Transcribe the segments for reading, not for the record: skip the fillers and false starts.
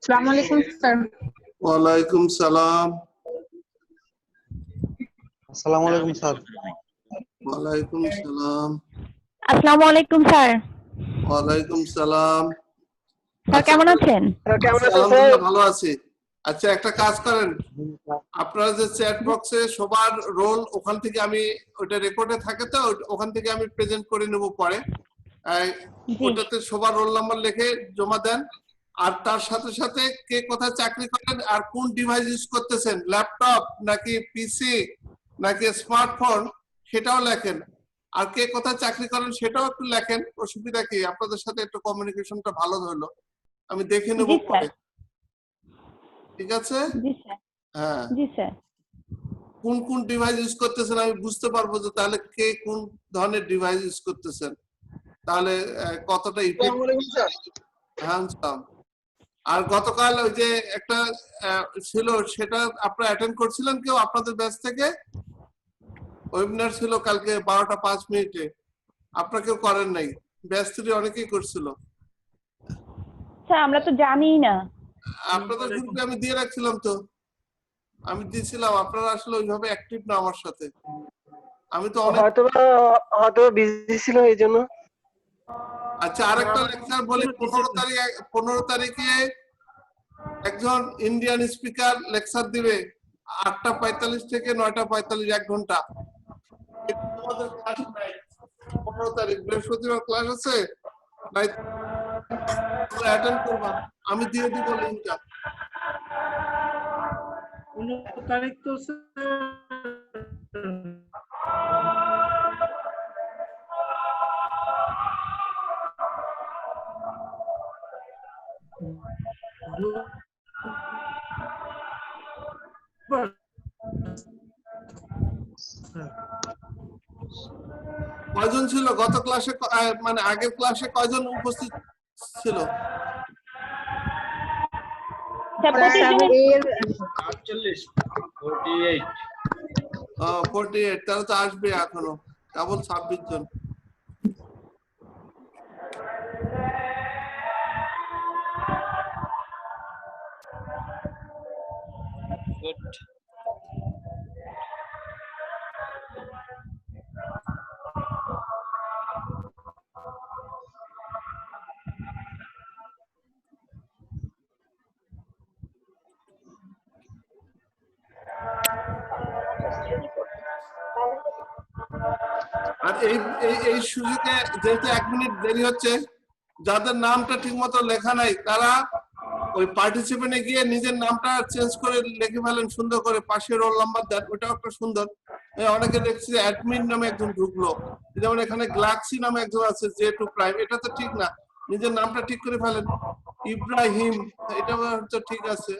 अस्सलाम वालेकुम सर। वालेकुम सलाम। अस्सलाम वालेकुम सर। वालेकुम सलाम। আসসালামু আলাইকুম স্যার। ওয়ালাইকুম সালাম। স্যার কেমন আছেন? আলহামদুলিল্লাহ ভালো আছি। আচ্ছা একটা কাজ করেন, আপনারা যে চ্যাট বক্সে সবার রোল ওখান থেকে আমি ওটা রেকর্ডে থাকে তো ওখান থেকে আমি প্রেজেন্ট করে নেব পরে। ওটাতে সবার রোল নাম্বার লিখে জমা দেন। আর তার সাথে সাথে কে কোথায় চাকরি করেন আর কোন ডিভাইস ইউজ করতেছেন, ল্যাপটপ নাকি পিসি নাকি স্মার্টফোন সেটাও লেখেন। আর কে কোথায় চাকরি করেন সেটাও একটু লেখেন। অসুবিধা কি? আপনাদের সাথে একটু কমিউনিকেশনটা ভালো হলো, আমি দেখে নেব পরে। ঠিক আছে? জি স্যার। হ্যাঁ জি স্যার। কোন কোন ডিভাইস ইউজ করতেছেন আমি বুঝতে পারবো যে তাহলে কে কোন ধরনের ডিভাইস ইউজ করতেছেন, তাহলে কতটা হ্যাঁ। আর গতকাল ওই যে একটা ছিল সেটা আপনারা অ্যাটেন্ড করছিলেন কেউ আপনাদের ব্যাচ থেকে? ওয়েবিনার ছিল কালকে 12টা 5 মিনিটে, আপনাকেও করেন নাই, ব্যাচ 3 অনেকেই করছিল। স্যার আমরা তো জানিই না। আপনাদের গ্রুপে আমি দিয়ে রাখছিলাম তো, আমি দিয়েছিলাম, আপনারা আসলে ওইভাবে অ্যাক্টিভ না আমার সাথে। আমি তো অনেক হয়তো বিজি ছিল এই জন্য। আচ্ছা, আরেকটা লেকচার বলি। 15 তারিখে একজন ইন্ডিয়ান স্পিকার লেকচার দিবে 8টা 45 থেকে 9টা 45, 1 ঘন্টা। তোমাদের ক্লাস নাই, 15 তারিখ বৃহস্পতিবার ক্লাস আছে, নাই অ্যাটেন্ড করবা, আমি দিয়ে দিব লিংকটা। 15 তারিখ তো কয়জন ছিল গত ক্লাসে, মানে আগের ক্লাসে কয়জন উপস্থিত ছিল? স্যার 25 জনের 48, তাহলে তো আসবে এখনো, কেবল 26 জন। আর এই এই এই সুযোগে যেহেতু 1 মিনিট দেরি হচ্ছে, যাদের নামটা ঠিকমতো লেখা নাই তারা ওই পার্টিসিপেন্টে গিয়ে নিজের নামটা চেঞ্জ করে লিখে ফেলেন সুন্দর করে, পাশে রোল নাম্বার দেন, ওটাও একটা সুন্দর। অনেকে দেখছি অ্যাডমিন নামে একজন ঢুকলো, যেমন এখানে গ্লাক্সি নামে একজন আছে, J2 প্রাইম, এটা তো ঠিক না, নিজের নামটা ঠিক করে ফেলেন। ইব্রাহিম, এটা হচ্ছে ঠিক আছে।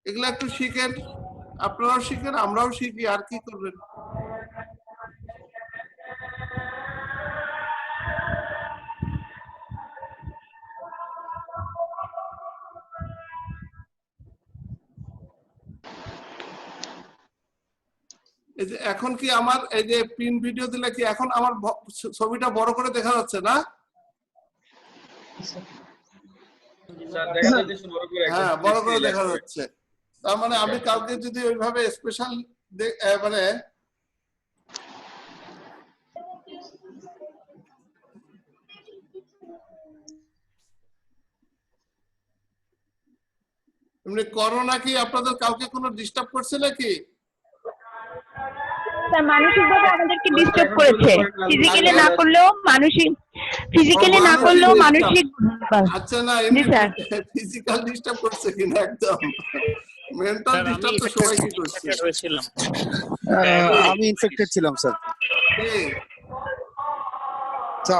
এগুলা একটু শিখেন, আপনারাও শিখেন, আমরাও শিখি, আর কি করবেন। এই যে এখন কি আমার এই যে প্রিন্ট ভিডিও দিলে কি এখন আমার ছবিটা বড় করে দেখা যাচ্ছে না? হ্যাঁ, বড় করে দেখা যাচ্ছে। তার মানে আমি কালকে যদি ওইভাবে স্পেশাল মানে এমনি করোনা কি আপনাদের কাউকে কোনো ডিস্টার্ব করছে নাকি? স্যার মানসিকভাবে আমাদেরকে ডিস্টার্ব করেছে, ফিজিক্যালি না করলেও মানসিক। আচ্ছা, না জি এমনি স্যার। ফিজিক্যাল ডিস্টার্ব করছে কিনা, একদম মেন্টাল ডিস্টার্ব তো সবাই কি করছে। আমি ইনফেক্টেড ছিলাম স্যার।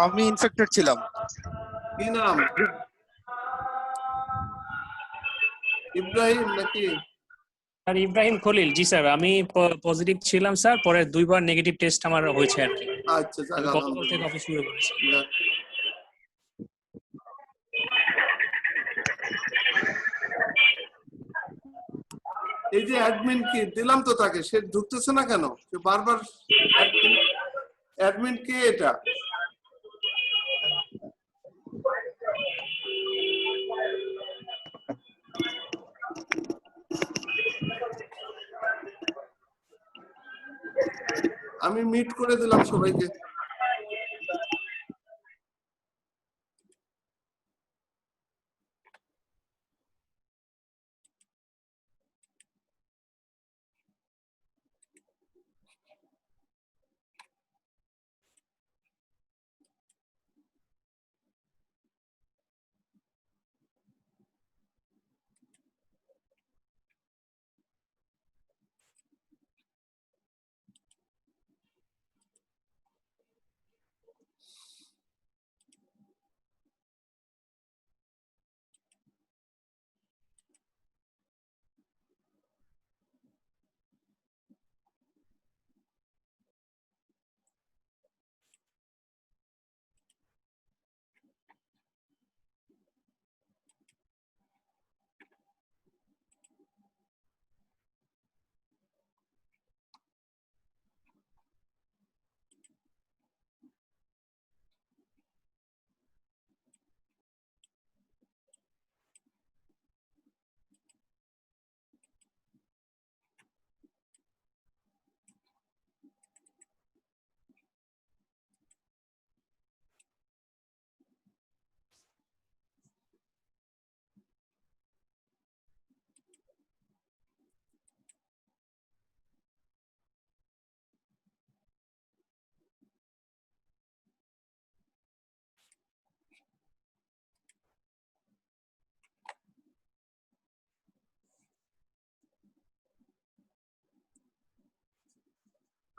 আমি ইনফেক্টেড ছিলাম। কি নাম? ইব্রাহিম নাকি? স্যার ইব্রাহিম খলিল। জি স্যার, আমি পজিটিভ ছিলাম স্যার, পরে 2বার নেগেটিভ টেস্ট আমার হয়েছে আর কি। আচ্ছা, আমি গতকাল থেকে অফিস শুরু করেছি। এই যে অ্যাডমিন কি দিলাম তো তাকে, সে ঢুকতেছে না কেন? সে বারবার অ্যাডমিন কে এটা? আমি মিট করে দিলাম সবাইকে।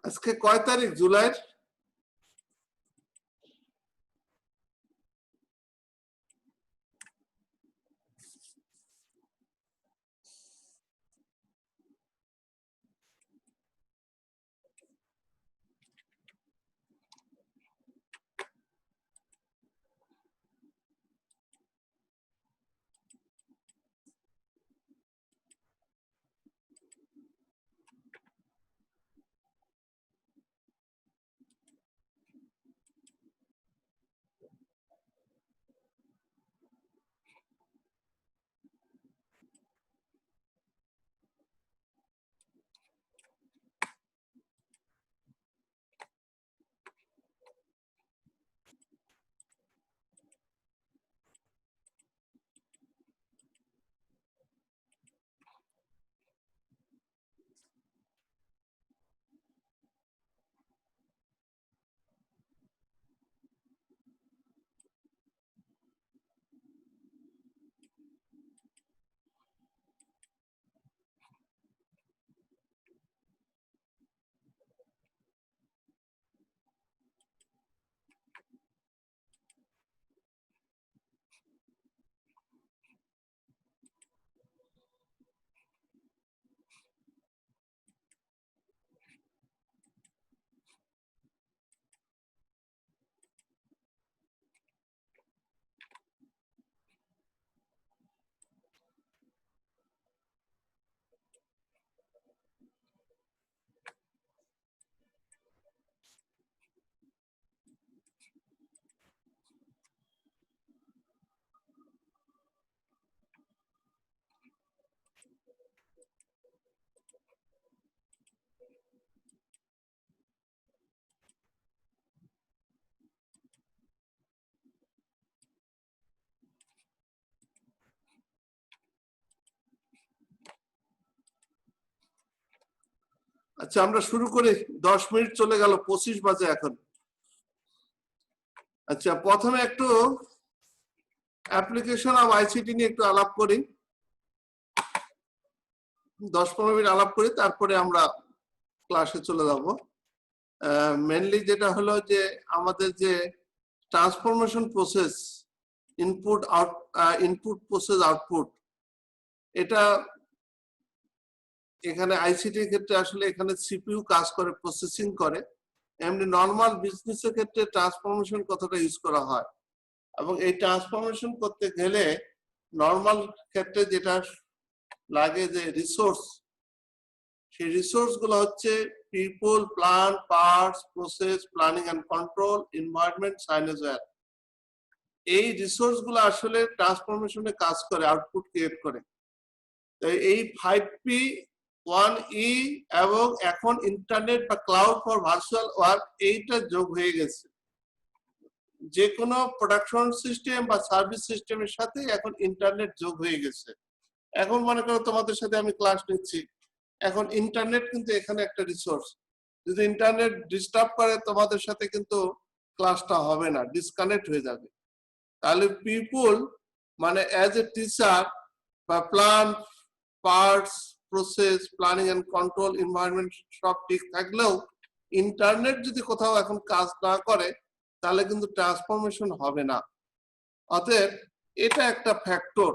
আজকে কয় তারিখ জুলাইয়ের? আচ্ছা আমরা শুরু করি, 10 মিনিট চলে গেল, 25 বাজে এখন। আচ্ছা প্রথমে একটু অ্যাপ্লিকেশন অফ আইসিটি নিয়ে একটু আলাপ করি, 10-15 মিনিট আলাপ করি, তারপরে আমরা ক্লাসে চলে যাব। মেনলি যেটা হলো যে আমাদের যে transformation process, input process output, এটা এখানে আইসিটির ক্ষেত্রে আসলে এখানে সিপিইউ কাজ করে, প্রসেসিং করে। এমনি নর্মাল বিজনেসের ক্ষেত্রে ট্রান্সফরমেশন কথাটা ইউজ করা হয়, এবং এই ট্রান্সফরমেশন করতে গেলে নর্মাল ক্ষেত্রে যেটা লাগে যে রিসোর্স, সেই রিসোর্স গুলো হচ্ছে people, plant, parts, process, planning and control, environment, সাইনেজওয়্যার। এই রিসোর্স গুলো আসলে ট্রান্সফরমেশনে কাজ করে, আউটপুট ক্রিয়েট করে। এই 5P 1E এবং এখন ইন্টারনেট বা ক্লাউড ফর ভার্চুয়াল ওয়ার্ক, এইটা যোগ হয়ে গেছে। যে কোনো প্রোডাকশন সিস্টেম বা সার্ভিস সিস্টেমের সাথে এখন ইন্টারনেট যোগ হয়ে গেছে। এখন মনে করো তোমাদের সাথে আমি ক্লাস নিচ্ছি, এখন ইন্টারনেট কিন্তু এখানে একটা রিসোর্স। যদি ইন্টারনেট ডিস্টার্ব করে তোমাদের সাথে কিন্তু ক্লাসটা হবে না, ডিসকানেক্ট হয়ে যাবে। তাহলে পিপল মানে অ্যাজ এ টিচার বা plant, parts, process, planning and control, environment সব ঠিক থাকলেও ইন্টারনেট যদি কোথাও এখন কাজ না করে তাহলে কিন্তু ট্রান্সফরমেশন হবে না। অতএব এটা একটা ফ্যাক্টর,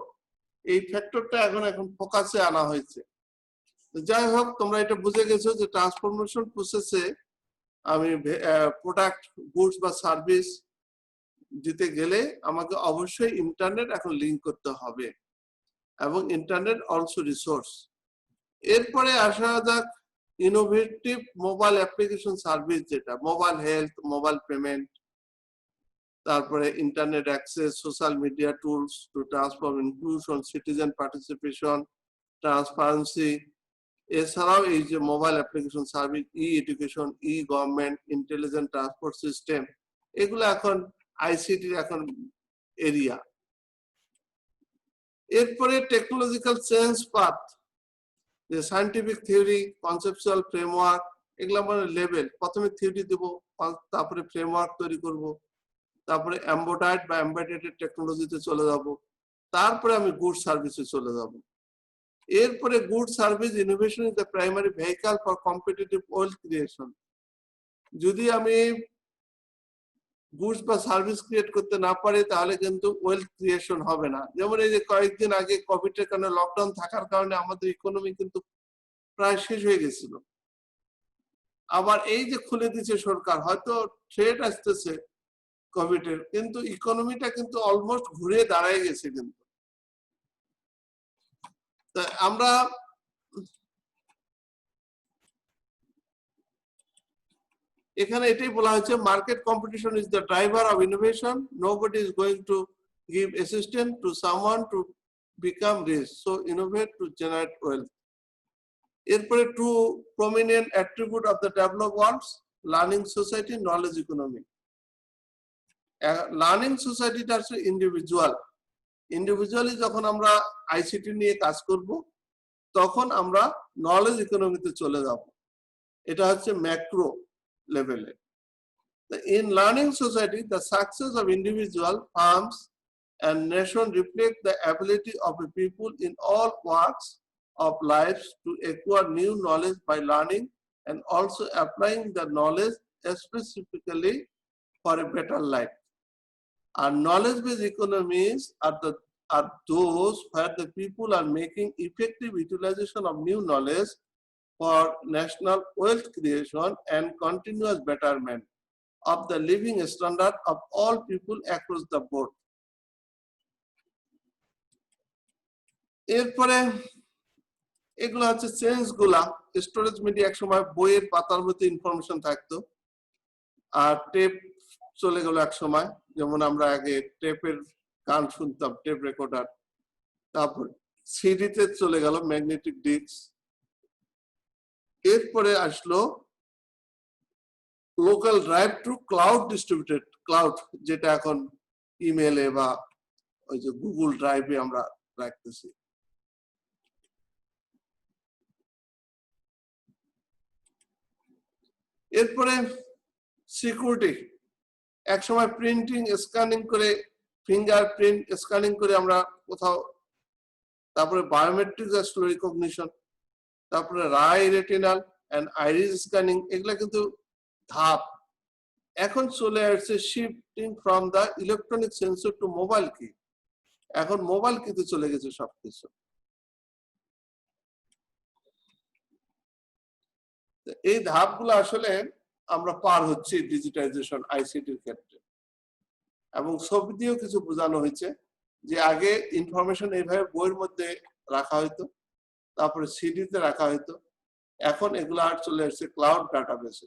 এই ফ্যাক্টরটা এখন ফোকাসে আনা হয়েছে। যাই হোক, তোমরা এটা বুঝে গেছো যে ট্রান্সফরমেশন প্রসেসে আমি প্রোডাক্ট, গুডস বা সার্ভিস দিতে গেলে আমাকে অবশ্যই ইন্টারনেট এখন লিংক করতে হবে, এবং ইন্টারনেট অলসো রিসোর্স। এরপরে আসা যাক ইনোভেটিভ মোবাইল অ্যাপ্লিকেশন সার্ভিস, যেটা মোবাইল হেলথ, মোবাইল পেমেন্ট, তারপরে internet access, social media tools to transform inclusion, citizen participation, transparency. এছাড়াও এই যে মোবাইল অ্যাপ্লিকেশন সার্ভিস, ই এডুকেশন, ই গভর্নমেন্ট, ইন্টেলিজেন্ট ট্রান্সপোর্ট সিস্টেম, এগুলো এখন আইসিটির এখন এরিয়া। এরপরে টেকনোলজিক্যাল চেঞ্জ পাথ, যে সায়েন্টিফিক থিওরি, কনসেপচুয়াল ফ্রেমওয়ার্ক, এগুলো মানে লেভেল। প্রথমে থিওরি দেব, তারপরে ফ্রেমওয়ার্ক তৈরি করব, তারপরে এমবেডেড বা এমবেডেড টেকনোলজিতে চলে যাব, তারপরে আমি গুড সার্ভিসে চলে যাব। এরপরে good service innovation is the primary vehicle for competitive wealth creation. যদি আমি গুডস বা সার্ভিস ক্রিয়েট করতে না পারি তাহলে কিন্তু ওয়েলথ ক্রিয়েশন হবে না। যেমন এই যে কয়েকদিন আগে কোভিড এর কারণে লকডাউন থাকার কারণে আমাদের ইকোনমি কিন্তু প্রায় শেষ হয়ে গেছিল। আবার এই যে খুলে দিচ্ছে সরকার, হয়তো থ্রেট আসতেছে কোভিড এর, কিন্তু ইকোনমিটা কিন্তু অলমোস্ট ঘুরে দাঁড়ায় গেছে। কিন্তু আমরা এখানে এটাই বলা হয়েছে, market competition is the driver of innovation, nobody is going to give assistance to someone to become rich, so innovate to generate wealth. এরপরে two prominent attribute of the develop worlds, learning society, knowledge economy. Learning সোসাইটিটা আসলে individually যখন আমরা ICT নিয়ে কাজ করব তখন আমরা নলেজ ইকোনমিতে চলে যাব। এটা হচ্ছে ম্যাক্রো লেভেলে। In learning society, the success of individual, firms, and nation reflect the ability of the people in all walks of life to acquire new knowledge by learning and also applying the knowledge specifically for a better life. And knowledge-based economies are those where the people are making effective utilization of new knowledge for national wealth creation and continuous betterment of the living standard of all people across the board. এরপরে এগুলো হচ্ছে change গুলা। Storage media এক সময় বইয়ের পাতার মধ্যে information থাকতো, আর টেপ চলে গেল এক সময়। যেমন আমরা আগে টেপের গান শুনতাম, টেপ রেকর্ডার, তারপর সিডিতে চলে গেল ম্যাগনেটিক ডিস্ক। এরপরে আসলো local drive to cloud distributed cloud, যেটা এখন ইমেলে বা ওই যে গুগল ড্রাইভে আমরা রাখতেছি। এরপরে সিকিউরিটি, এক সময় প্রিন্টিং স্ক্যানিং করে, ফিঙ্গারপ্রিন্ট স্ক্যানিং করে আমরা কোথাও, তারপরে বায়োমেট্রিক আসলো, রিকগনিশন, তারপরে রাই রেটিনাল এন্ড আইরিস স্ক্যানিং। এগুলা কিন্তু ধাপ। এখন চলে আসছে shifting from the electronic sensor to mobile কি। এখন মোবাইল কিতে চলে গেছে সবকিছু। এই ধাপগুলো আসলে আমরা পার হচ্ছি ডিজিটাইজেশন আইসিটির ক্ষেত্রে। এবং ছবি দিয়েও কিছু বোঝানো হয়েছে যে আগে ইনফরমেশন এইভাবে বইয়ের মধ্যে রাখা হইতো, তারপরে সিডিতে রাখা হইতো, এখন এগুলো আর চলে আসছে ক্লাউড ডাটাবেসে।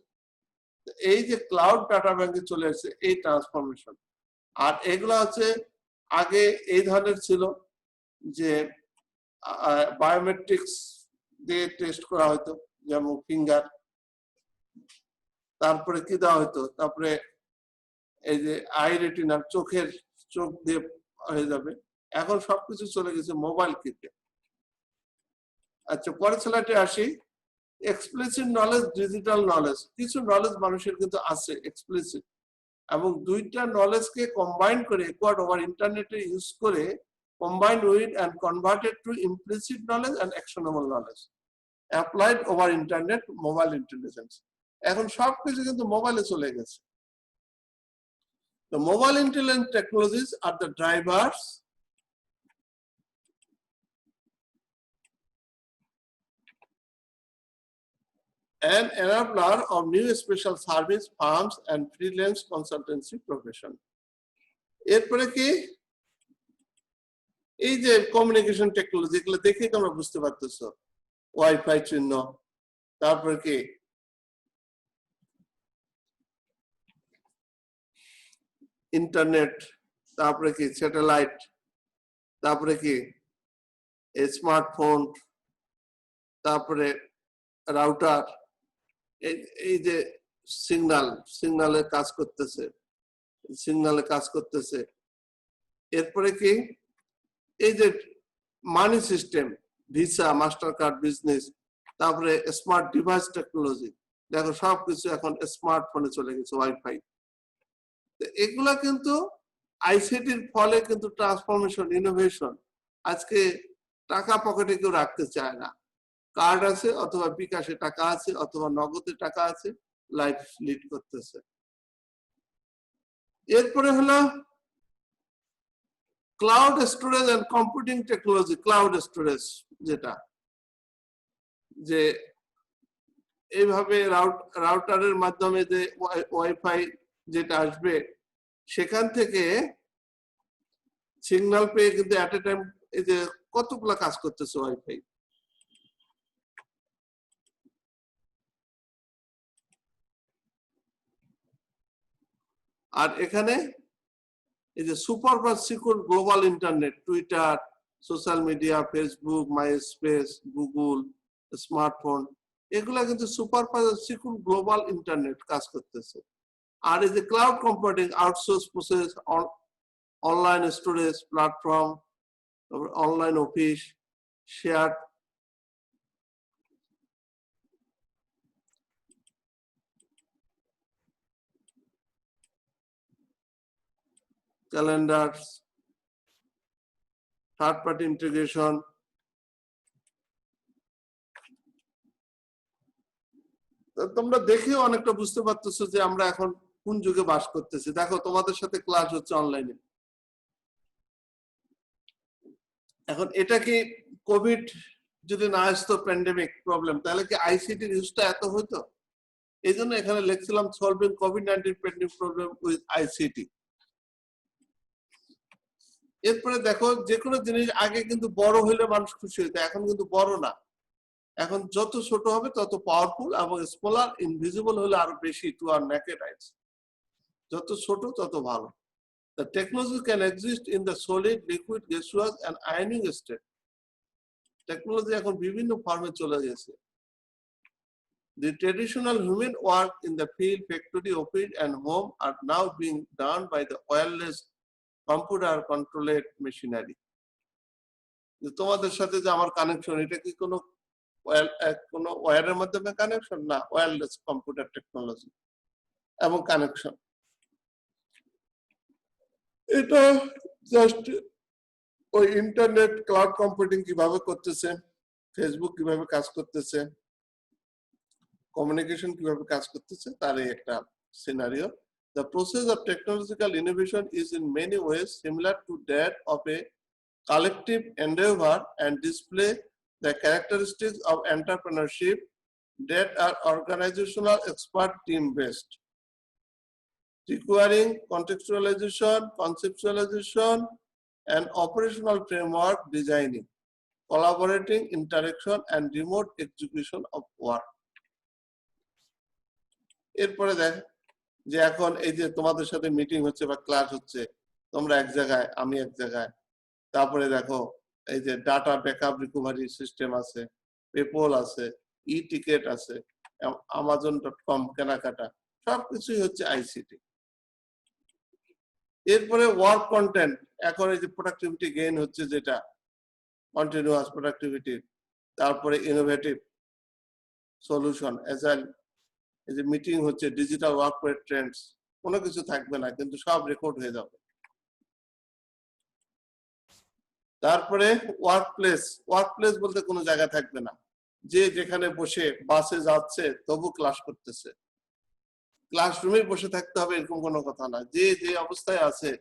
এই যে ক্লাউড ডাটা ব্যাংকে চলে আসছে এই ট্রান্সফরমেশন। আর এগুলো হচ্ছে আগে এই ধরনের ছিল যে বায়োমেট্রিক্স দিয়ে টেস্ট করা হতো, যেমন ফিঙ্গার, তারপরে কি দেওয়া হতো, তারপরে এই যে আই রেটিনার চোখ দিয়ে হয়ে যাবে। এখন সবকিছু চলে গেছে মোবাইল কিতে। আচ্ছা, পরের স্লাইডে আসি। Explicit knowledge, digital knowledge. কিছু নলেজ মানুষের কিন্তু আছে এক্সপ্লিসিট, এবং দুইটা নলেজকে কম্বাইন করে অ্যাকোয়ার্ড ওভার ইন্টারনেটে ইউজ করে combined with and converted to implicit knowledge and actionable knowledge applied over internet, mobile intelligence. এখন সবকিছু কিন্তু মোবাইলে চলে গেছে। The mobile intelligence technologies are the drivers and enabler of new special service firms and freelance consultancy profession. এরপরে কি এই যে কমিউনিকেশন টেকনোলজি, এগুলো দেখে তোমরা বুঝতে পারতেছো, ওয়াইফাই চিহ্ন, তারপরে কি ইন্টারনেট, তারপরে কি স্যাটেলাইট, তারপরে কি স্মার্টফোন, তারপরে রাউটার, এই যে সিগনালে কাজ করতেছে। এরপরে কি এই যে money system, Visa, Mastercard, business, তারপরে স্মার্ট ডিভাইস টেকনোলজি। দেখো সবকিছু এখন স্মার্টফোনে চলে গেছে, ওয়াইফাই। এগুলা কিন্তু আইসিটির ফলে কিন্তু ট্রান্সফরমেশন, ইনোভেশন। আজকে টাকা পকেটে কেউ রাখতে চায় না, কার্ড আছে অথবা বিকাশে টাকা আছে অথবা নগদে টাকা আছে, লাইফ লিড করতেছে। এরপরে হলো cloud storage and computing technology. Cloud storage যেটা, যে এইভাবে রাউটারের মাধ্যমে যে ওয়াইফাই যেটা আসবে সেখান থেকে সিগন্যাল পেয়ে কিন্তু এট এ টাইম এই যে কতগুলা কাজ করতেছে ওয়াইফাই। আর এখানে এই যে সুপার বা secure global internet, Twitter, social media, Facebook, MySpace, Google, smartphone, এগুলা কিন্তু সুপার সিকিউর গ্লোবাল ইন্টারনেট কাজ করতেছে। আর এই যে cloud computing, outsource process, online storage platform, online office, share calendar, third party integration, তোমরা দেখেও অনেকটা বুঝতে পারতেছো যে আমরা এখন কোন যুগে বাস করতেছি। দেখো তোমাদের সাথে ক্লাস হচ্ছে অনলাইনে। এখন এটা কি কোভিড যদি না আসতো, প্যান্ডেমিক প্রবলেম, তাহলে কি আইসিটির ইউজটা এত হতো? এই জন্য এখানে লিখছিলাম সলভিং কোভিড-19 প্যান্ডেমিক প্রবলেম উইথ আইসিটি। এরপরে দেখো যে কোনো জিনিস আগে কিন্তু বড় হলে মানুষ খুশি হইতো, এখন কিন্তু বড় না, এখন যত ছোট হবে তত পাওয়ারফুল, এবং স্মলার ইনভিজিবল হলে আরো বেশি টু আর নেকেড আইস। যত ছোট তত ভালো। The technology can exist in the solid, liquid, gaseous and ionic state. Technology এখন বিভিন্ন ফর্মে চলে গেছে। The traditional human work in the field, factory, office and home are now being done by the wireless computer controlled machinery. তোমাদের সাথে যে আমার connection, এটা কি কোনো ওয়্যারের মাধ্যমে কানেকশন? না, ওয়্যারলেস কম্পিউটার টেকনোলজি এবং কানেকশন। এটা জাস্ট ওই ইন্টারনেট ক্লাউড কম্পিউটিং কিভাবে করতেছে, ফেসবুক কিভাবে কাজ করতেছে, কমিউনিকেশন কিভাবে কাজ করতেছে তারই একটা scenario. The process of technological innovation is in many ways similar to that of a collective endeavor and display the characteristics of entrepreneurship that are organizational expert team based, requiring contextualization, conceptualization and operational framework designing, collaborating interaction and remote execution of work. এরপরে দেখ যে এখন এই যে তোমাদের সাথে meeting হচ্ছে বা ক্লাস হচ্ছে, তোমরা এক জায়গায় আমি এক জায়গায়, তারপরে দেখো এই যে ডাটা ব্যাকআপ রিকভারি সিস্টেম আছে, পেপল আছে, ই টিকেট আছে, amazon.com কেনাকাটা, সবকিছুই হচ্ছে আইসিটি। এরপরে ওয়ার্ক কন্টেন্ট, এখন এই যে প্রোডাক্টিভিটি গেইন হচ্ছে যেটা কন্টিনিউয়াস প্রোডাক্টিভিটি, তারপরে ইনোভেটিভ সলিউশন, এজাইল, এই যে মিটিং হচ্ছে, ডিজিটাল ওয়ার্কপ্লেস ট্রেন্ডস, কোনো কিছু থাকবে না কিন্তু সব রেকর্ড হয়ে যাবে। তারপরে ওয়ার্কপ্লেস বলতে কোনো জায়গা থাকবে না, যে যেখানে বসে বাসে যাচ্ছে তবু ক্লাস করতেছে, ক্লাসরুমে বসে থাকতে হবে এরকম কোনো কথা না, যে যে অবস্থায় আছে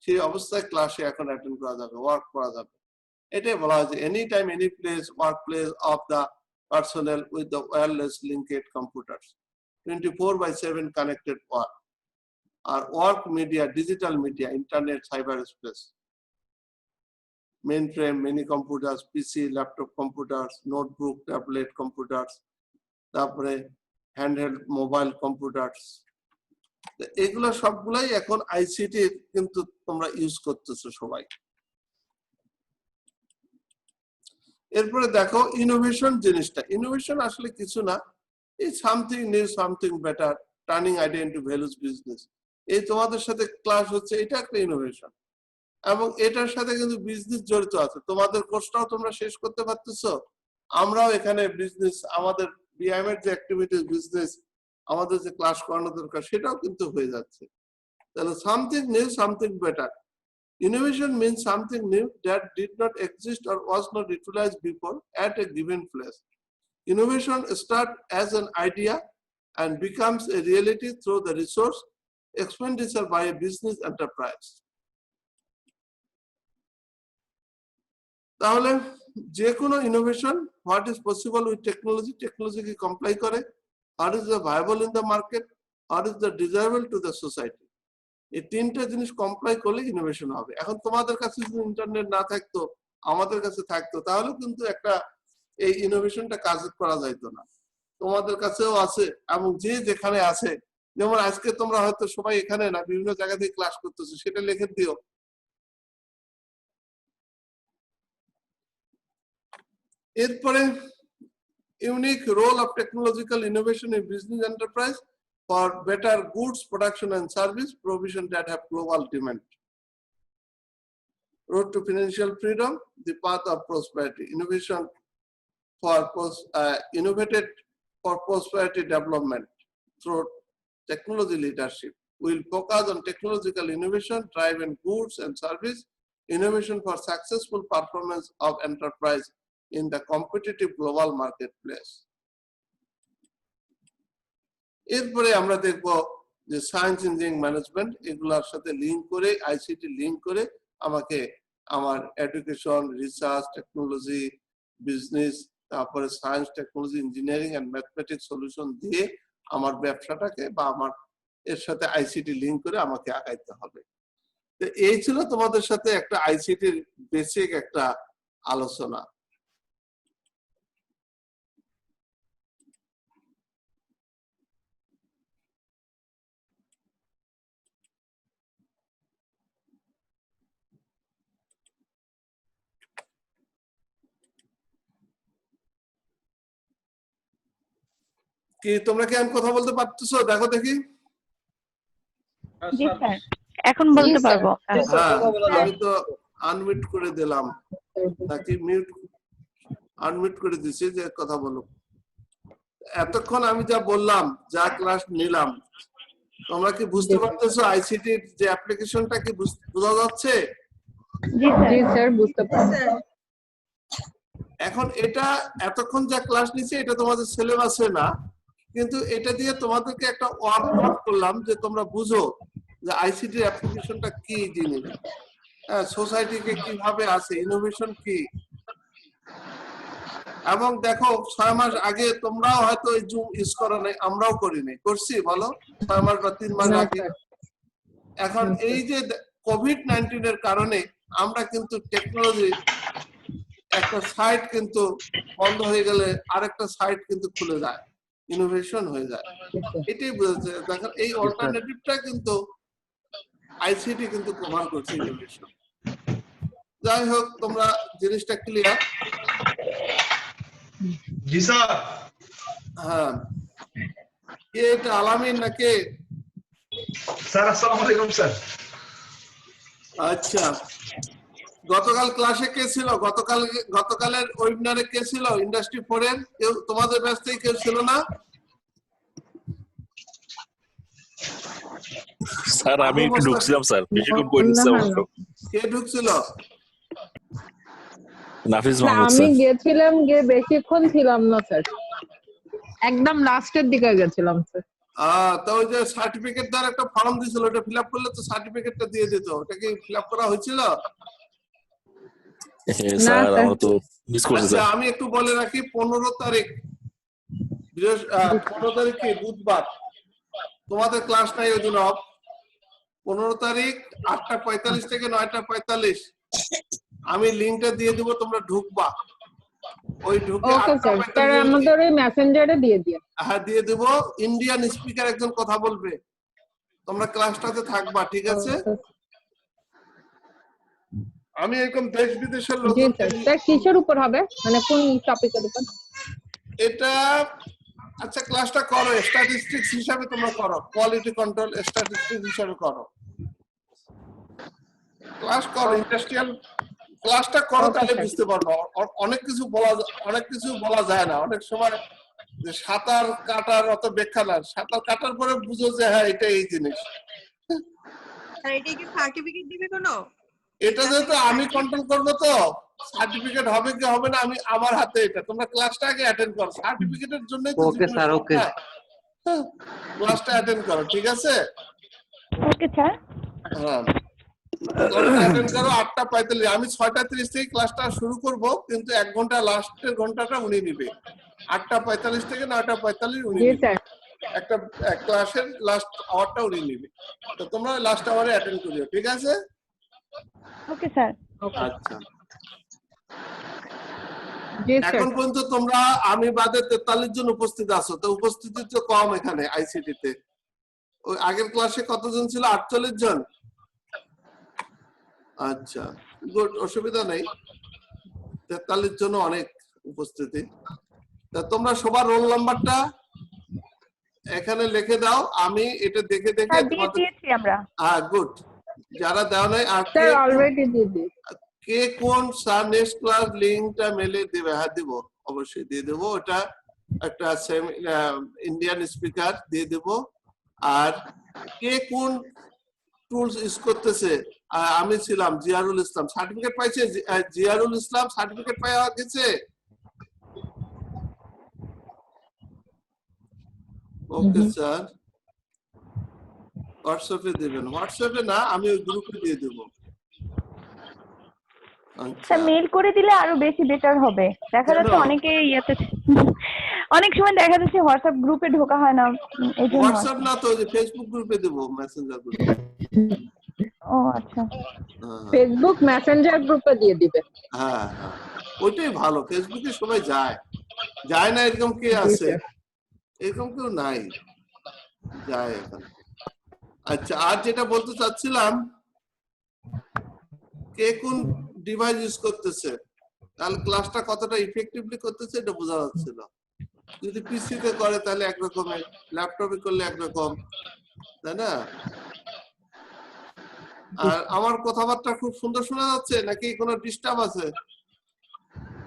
সেই অবস্থায় ক্লাসে এখন অ্যাটেন্ড করা যাবে, ওয়ার্ক করা যাবে। এটাই বলা হয় যে any time any place work place of the personnel with the wireless linked computers, 24/7 connected work, আর work media, digital media, internet, cyber space, mainframe, mini computers, PC, laptop computers, notebook, tablet computers, তারপরে handheld mobile computers, এগুলো সবগুলাই এখন ICT কিন্তু তোমরা use করতেছো সবাই। এরপরে দেখো ইনোভেশন জিনিসটা, ইনোভেশন আসলে কিছু না, এই something new, something better, turning idea into values business. এই তোমাদের সাথে ক্লাস হচ্ছে, এটা একটা ইনোভেশন, এবং এটার সাথে কিন্তু বিজনেস জড়িত আছে। তোমাদের কোর্সটাও তোমরা শেষ করতে পারতেছো, আমরাও এখানে বিজনেস, আমাদের বিআইএম এর যে অ্যাক্টিভিটিস, বিজনেস, আমাদের যে ক্লাস করানো দরকার সেটাও কিন্তু হয়ে যাচ্ছে। তাহলে something new, something better. Innovation means something new that did not exist or was not utilized before at a given place. Innovation starts as an idea and becomes a reality through the resource expenditure by a business enterprise. তাহলে যে কোনো innovation, what is possible with technology, technology কি comply করে, what is the viable in the market, what is the desirable to the society, এই তিনটা জিনিস comply করলে innovation হবে। এখন তোমাদের কাছে যদি ইন্টারনেট না থাকতো, আমাদের কাছে থাকতো, তাহলে কিন্তু একটা এই ইনোভেশনটা কাজ করা যাইতো না। তোমাদের কাছেও আছে এবং যে যেখানে আছে, যেমন আজকে তোমরা হয়তো সবাই এখানে না, বিভিন্ন জায়গা থেকে ক্লাস করতেছো, সেটা লিখে দিও। এরপরে unique role of technological innovation in business enterprise for better goods production and service provision that have global demand. Road to financial freedom, the path of prosperity. Innovation for innovated for prosperity development through technology leadership. We will focus on technological innovation, drive in goods and service, innovation for successful performance of enterprise in the competitive global marketplace. এরপরে আমরা দেখব যে science engineering management, এগুলোর সাথে link করে, ICT link করে আমাকে আমার এডুকেশন, রিসার্চ, টেকনোলজি, বিজনেস, তারপরে science, technology, engineering and mathematics solution দিয়ে আমার ব্যবসাটাকে বা আমার এর সাথে আইসিটি লিংক করে আমাকে আগাইতে হবে। তো এই ছিল তোমাদের সাথে একটা আইসিটির বেসিক একটা আলোচনা। কি তোমরা কি আমি কথা বলতে পারতেছো? দেখো দেখি। জি স্যার, এখন বলতে পারবো। হ্যাঁ, আমি তো আনমিউট করে দিলাম, নাকি মিউট আনমিউট করে দিছি যে কথা বলো। এতক্ষণ আমি যা বললাম, যা ক্লাস নিলাম, তোমরা কি বুঝতে পারতেছো? আইসিটির যে অ্যাপ্লিকেশনটা কি বোঝা যাচ্ছে? জি স্যার, বুঝতে পারছি। এখন এটা এতক্ষণ যা ক্লাস নিছে এটা তোমাদের সিলেবাসে না, কিন্তু এটা দিয়ে তোমাদেরকে একটা ওয়ার্কআউট করলাম যে তোমরা বুঝো যে আইসিটি অ্যাপ্লিকেশনটা কি জিনিস, সোসাইটিকে কিভাবে আছে, ইনোভেশন কি। এবং দেখো 6 মাস আগে তোমরাও হয়তো এই জুম ইউজ করো নাই, আমরাও করি নাই, করছি বলো 6 মাস বা 3 মাস আগে। এখন এই যে কোভিড-19 এর কারণে আমরা কিন্তু টেকনোলজি একটা সাইট কিন্তু বন্ধ হয়ে গেলে আরেকটা সাইট কিন্তু খুলে যায়, ইনোভেশন হয়ে যায়। এটাই বুঝেছে। দেখেন এই অল্টারনেটিভটা কিন্তু আইসিটি কিন্তু কভার করছে ইনোভেশন। যাই হোক, তোমরা জিনিসটা ক্লিয়ার? জি স্যার। হ্যাঁ, কে এটা আলামিন নাকি? স্যার আসসালামু আলাইকুম স্যার। আচ্ছা, গতকাল ক্লাসে কে ছিল? গতকালের ওয়েবিনারে কে ছিল? ইন্ডাস্ট্রি 4 এর কেউ তোমাদের ব্যাচ থেকে কেউ ছিল না? স্যার আমি একটু ঢুকছিলাম স্যার, বেশিক্ষণ করিনি স্যার। কে ঢুকছিল? নাফিস মাহমুদ আমি স্যার। গেছিলাম, গিয়ে বেশিক্ষণ ছিলাম না স্যার, একদম লাস্টের দিকে গেছিলাম স্যার। তো ওই যে সার্টিফিকেট দেওয়ার একটা ফর্ম দিছিল, ওটা ফিল আপ করলে তো সার্টিফিকেটটা দিয়ে দিত, ওটা কি ফিল আপ করা হয়েছিল? স্যার আমরা তো মিস করছি আচ্ছা, স্যার। আমি একটু বলে রাখি, 15 তারিখ 15 তারিখে বুধবার তোমাদের ক্লাস নাই, ওই জন্য 15 তারিখ 8:45 থেকে 9:45 আমি লিংকটা দিয়ে দিব, তোমরা ঢুকবা। ওই ঢুকে ওকে স্যার, স্যার আমাদের ওই মেসেঞ্জারে দিয়ে দিও। হ্যাঁ, দিয়ে দেব। ইন্ডিয়ান স্পিকার একজন কথা বলবে, তোমরা ক্লাসটাতে থাকবা, ঠিক আছে? আমি এরকম দেশ বিদেশের লোক। জি স্যার। স্যার কিসের উপর হবে, মানে কোন টপিকের উপর? এটা আচ্ছা, ক্লাসটা করো স্ট্যাটিস্টিক্স হিসাবে, তোমরা করো কোয়ালিটি কন্ট্রোল স্ট্যাটিস্টিক্স হিসাবে করো, ক্লাস করো, ইন্ডাস্ট্রিয়াল ক্লাসটা করো, তাহলে বুঝতে পারবো। অনেক কিছু বলা যায় না অনেক সময়, যে সাঁতার কাটার অত ব্যাখ্যা না, সাঁতার কাটার পরে বুঝো যে হ্যাঁ এটা এই জিনিস। এটা কি সার্টিফিকেট দিবে কোনো? এটা যেহেতু আমি কন্ট্রোল করবো, তো সার্টিফিকেট হবে কি হবে না আমি আমার হাতে। এটা তোমরা ক্লাসটা আগে অ্যাটেন্ড করো, সার্টিফিকেটের জন্য। ওকে স্যার, ওকে। ক্লাসটা অ্যাটেন্ড করো, ঠিক আছে? Okay sir. হ্যাঁ, ক্লাসটা অ্যাটেন্ড করো 8:45। আমি 6:30 থেকে ক্লাসটা শুরু করব, কিন্তু 1 ঘন্টা লাস্টের ঘন্টাটা উনি নিবে। 8:45 থেকে 9:45 উনি জি নিবে। স্যার। একটা ক্লাসের লাস্ট আওয়ারটা উনি নিবে। তো তোমরা লাস্ট আওয়ারে অ্যাটেন্ড করিও, ঠিক আছে? Okay sir. আচ্ছা, জি স্যার। এখন পর্যন্ত তোমরা আমি বাদে 43 জন উপস্থিত আছো, তো উপস্থিতি তো কম এখানে আইসিটি তে। ওই আগের ক্লাসে কতজন ছিল? 48 জন। আচ্ছা, গুড, অসুবিধা নেই। 43 জন অনেক উপস্থিতি। তা তোমরা সবার রোল নাম্বারটা এখানে লিখে দাও, আমি এটা দেখে দেখে স্যার দিয়ে তোমাদের। দিয়েছি আমরা। হ্যাঁ, গুড। যারা দাও নাই আর স্যার অলরেডি দিয়ে দিই। কে কোন স্যার নেক্সট ক্লাস লিংকটা মেলে দিবে? হ্যাঁ দিব, অবশ্যই দিয়ে দেবো। ওটা একটা ইন্ডিয়ান স্পিকার দিয়ে দেব। আর কে কোন টুলস ইউজ করতেছে? আমি ছিলাম জিয়ারুল ইসলাম। সার্টিফিকেট পাইছে? জিয়ারুল ইসলাম সার্টিফিকেট পাওয়া গেছে? ওকে স্যার, হোয়াটসঅ্যাপে দেবেন। হোয়াটসঅ্যাপে না, আমি ওই গ্রুপে দিয়ে দেবো। আচ্ছা, স্যার মেল করে দিলে আরো বেশি বেটার হবে। দেখা যাচ্ছে কেন? অনেকে ইয়েতে অনেক সময় দেখা যাচ্ছে হোয়াটসঅ্যাপ গ্রুপে ঢোকা হয় না, এই জন্য। হোয়াটসঅ্যাপ না তো, ওই যে ফেসবুক গ্রুপে দেবো, মেসেঞ্জার গ্রুপে। ও আচ্ছা। ফেসবুক মেসেঞ্জার গ্রুপে দিয়ে দিবে। হ্যাঁ হ্যাঁ, ওইটাই ভালো। ফেসবুকে সবাই যায়, যায় না এরকম কে জি আছে? স্যার। এরকম কেউ নাই, যায় এখন। আচ্ছা, আর যেটা বলতে চাচ্ছিলাম, কে কোন ডিভাইস ইউজ করতেছে, তাহলে ক্লাসটা কতটা ইফেক্টিভলি করতেছে এটা বোঝা যাচ্ছিল। যদি পিসি তে করে তাহলে একরকমের, ল্যাপটপে করলে একরকম, তাই না? আর আমার কথাবার্তা খুব সুন্দর শোনা যাচ্ছে নাকি কোনো ডিস্টার্ব আছে?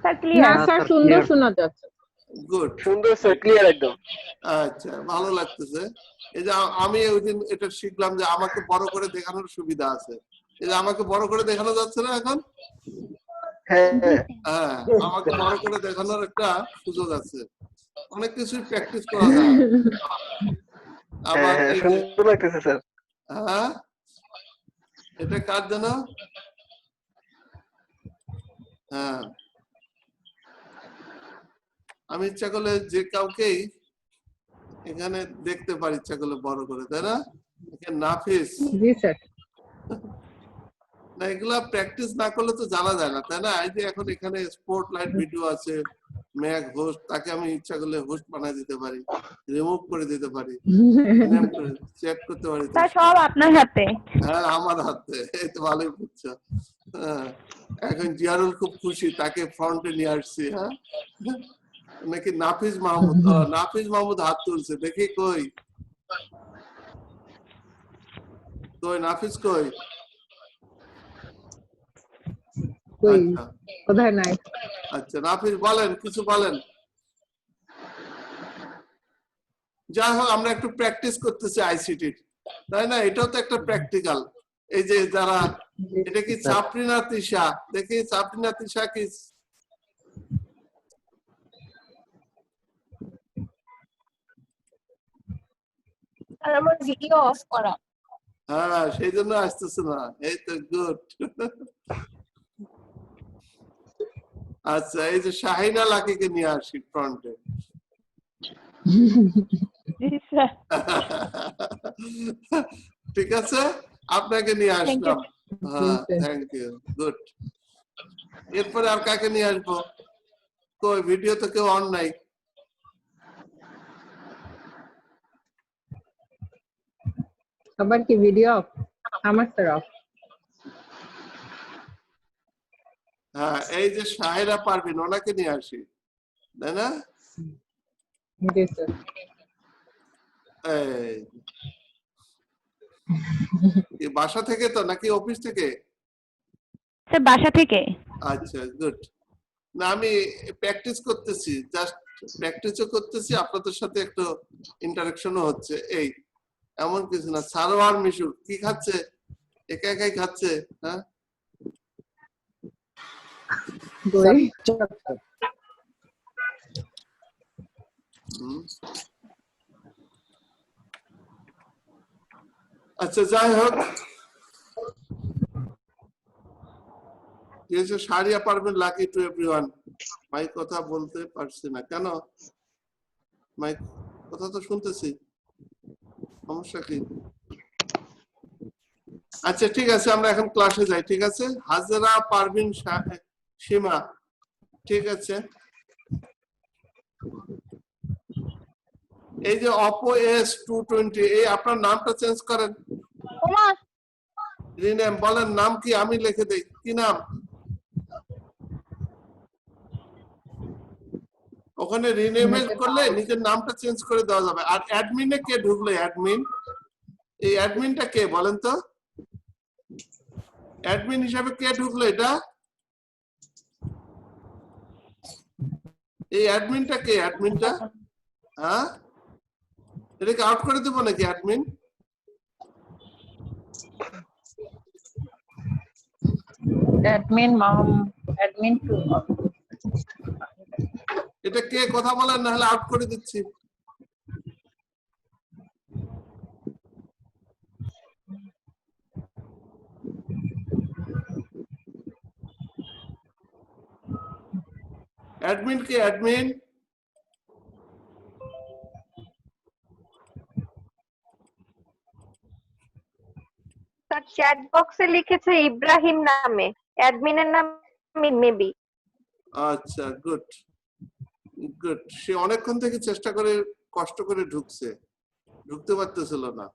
স্যার না ক্লিয়ার। স্যার, সুন্দর শোনা যাচ্ছে। গুড, সুন্দর স্যার, ক্লিয়ার একদম। আচ্ছা, ভালো লাগতেছে। এই যে আমি ওই দিন এটা শিখলাম যে আমাকে বড় করে দেখানোর সুবিধা আছে। এই যে আমাকে বড় করে দেখানো যাচ্ছে না এখন? হ্যাঁ হ্যাঁ, আমাকে বড় করে দেখানোর একটা সুযোগ আছে। অনেক কিছুই প্র্যাকটিস করা যায়। আবার হ্যাঁ, এই যে, সুন্দর লাগতেছে স্যার। হ্যাঁ, এটা কার জন্য? হ্যাঁ, আমি ইচ্ছা করলে যে কাউকেই এখানে দেখতে পারি, ইচ্ছা করলে বড় করে, তাই না? এখানে নাফিস, জি স্যার। না এগুলা প্র্যাকটিস না করলে তো জানা যায় না, তাই না? এই যে এখন এখানে স্পট লাইট ভিডিও আছে, ম্যাক হোস্ট, তাকে আমি ইচ্ছা করলে হোস্ট বানাই দিতে পারি, রিমুভ করে দিতে পারি, চেক করতে পারি। স্যার সব আপনার হাতে। হ্যাঁ, আমার হাতে। এই তো ভালোই বুঝছো। হ্যাঁ, এখন জিয়ারুল খুব খুশি, তাকে ফ্রন্টে নিয়ে আসছি। হ্যাঁ, নাকি নাফিজ মাহমুদ? নাফিজ মাহমুদ হাত তুলছে, দেখি কই কই নাফিজ কই? কই আচ্ছা কোথায় নাই? আচ্ছা, নাফিজ বলেন, কিছু বলেন। যাই হোক, আমরা একটু প্র্যাকটিস করতেছি আইসিটির, তাই না? এটাও তো একটা প্র্যাকটিক্যাল। এই যে যারা, এটা কি সাপরিনা তিশা? দেখি সাপরিনা তিশা কি? আর আমার ভিডিও অফ করা। হ্যাঁ, সেই জন্য আসতেছে না। এই তো গুড। আচ্ছা, এই যে শাহিনা লাকিকে নিয়ে আসি ফ্রন্টে। জি স্যার। ঠিক আছে, আপনাকে নিয়ে আসলাম। হ্যাঁ, জি, স্যার। Thank you, good. এরপরে আর কাকে নিয়ে আসবো? কই ভিডিও তো কেউ অন নাই। সবার কি ভিডিও অফ? আমার স্যার অফ। হ্যাঁ, এই যে শাহেরা পারভিন, ওনাকে নিয়ে আসি, তাই না? জি স্যার। এই কি বাসা থেকে তো নাকি অফিস থেকে? স্যার বাসা থেকে। আচ্ছা, গুড। না, আমি প্র্যাকটিস করতেছি, জাস্ট প্র্যাকটিসও করতেছি, আপনাদের সাথে একটু ইন্টারাকশনও হচ্ছে। এই এমন কিছু না। সারোয়ার মিশু কি খাচ্ছে? একা একাই খাচ্ছে? হ্যাঁ, দই। হুম। আচ্ছা যাই হোক, যে সারিয়া পারবেন, লাকি টু এভরিওয়ান। মাইক কথা বলতে পারছি না কেন? মাইক কথা তো শুনতেছি, সমস্যা কি? আচ্ছা ঠিক আছে, আমরা এখন ক্লাসে যাই। ঠিক আছে, হাজরা, পারভিন, সীমা, ঠিক আছে। এই যে Oppo S220, এই আপনার নামটা চেঞ্জ করেন, রিনেম বলেন, নাম কি? আমি লিখে দেই, কি নাম? ওখানে রিনেমেল করলে নিজের নামটা চেঞ্জ করে দেওয়া যাবে। আর অ্যাডমিনে কে ঢুকলো? অ্যাডমিন, এই অ্যাডমিনটা কে বলেন তো? অ্যাডমিন হিসাবে কে ঢুকলো এটা? এই অ্যাডমিনটা কে? অ্যাডমিনটা হ্যাঁ, এটাকে আউট করে দেবো নাকি অ্যাডমিন? অ্যাডমিন অ্যাডমিন 2 এটা কে কথা বলেন, না হলে আউট করে দিচ্ছি। অ্যাডমিন কে? অ্যাডমিন স্যার চ্যাট বক্সে লিখেছে ইব্রাহিম নামে, অ্যাডমিনের নাম মেবি। আচ্ছা, গুড গুড। সে অনেকক্ষণ থেকে চেষ্টা করে কষ্ট করে ঢুকছে, ঢুকতে পারতেছিল না।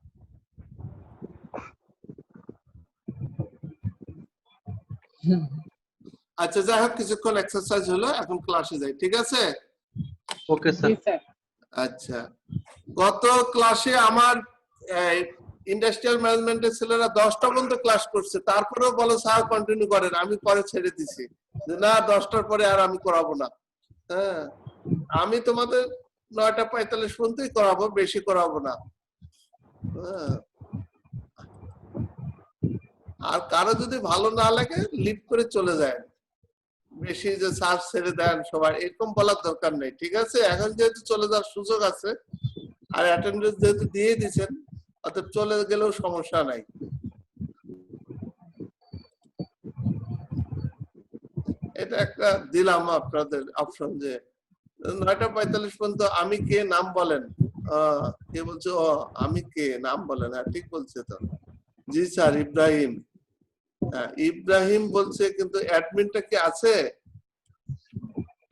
আচ্ছা যাই হোক, কিছুক্ষণ এক্সারসাইজ হলো, এখন ক্লাসে যাই। ঠিক আছে? Okay sir. জি স্যার। আচ্ছা, গত ক্লাসে আমার ইন্ডাস্ট্রিয়াল ম্যানেজমেন্টের ছেলেরা 10টা পর্যন্ত ক্লাস করছে, তারপরেও বলো স্যার কন্টিনিউ করেন। আমি পরে ছেড়ে দিছি যে না, 10টার পরে আর আমি করাবো না। হ্যাঁ, আমি তোমাদের 9:45 পর্যন্তই করাবো, বেশি করাবো না। হ্যাঁ, আর কারো যদি ভালো না লাগে লিভ করে চলে যায়, বেশি যে স্যার ছেড়ে দেন সবাই এরকম বলার দরকার নেই। ঠিক আছে? এখন যেহেতু চলে যাওয়ার সুযোগ আছে আর অ্যাটেন্ডেন্স যেহেতু দিয়ে দিয়েছেন, অর্থাৎ চলে গেলেও সমস্যা নাই। এটা একটা দিলাম আপনাদের অপশন যে 9:45 পর্যন্ত আমি কে নাম বলেন। কে বলছে? ও আমি কে নাম বলেন। হ্যাঁ ঠিক বলছে তো। জি স্যার, ইব্রাহিম। ইব্রাহিম বলছে, কিন্তু অ্যাডমিনটা কি আছে?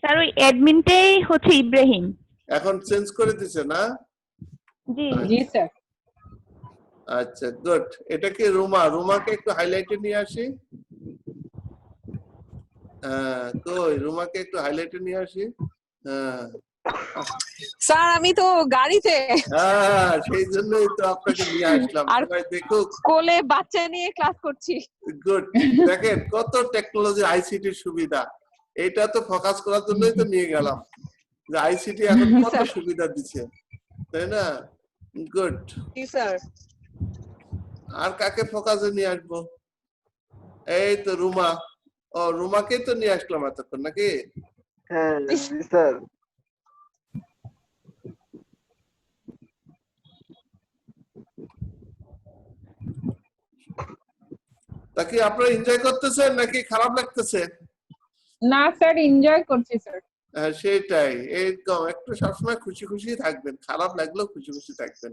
স্যার ওই অ্যাডমিনটাই হচ্ছে ইব্রাহিম। এখন চেঞ্জ করে দিছে না? জি জি স্যার। আচ্ছা গুড। এটা কি রুমা? রুমাকে একটু হাইলাইটে নিয়ে আসি। কই রুমাকে একটু হাইলাইটে নিয়ে আসি। স্যার আমি তো গাড়িতে, হ্যাঁ সেই জন্যই তো আপনাকে নিয়ে আসলাম, সবাই দেখুক। কোলে বাচ্চা নিয়ে ক্লাস করছি। গুড। দেখেন কত টেকনোলজি, আইসিটির সুবিধা। এটা তো ফোকাস করার জন্যই তো নিয়ে গেলাম, যে আইসিটি এখন কত সুবিধা দিচ্ছে, তাই না? গুড। জি স্যার। আর কাকে ফোকাসে নিয়ে আসবো? এই তো রুমা। ও রুমাকে তো নিয়ে আসলাম এতক্ষণ নাকি? হ্যাঁ জি স্যার। তা কি আপনারা এনজয় করতেছেন নাকি খারাপ লাগতেছে? না স্যার, এনজয় করছি স্যার। সেটাই, এইরকম একটু সবসময় খুশি খুশি থাকবেন, খারাপ লাগলেও খুশি খুশি থাকবেন।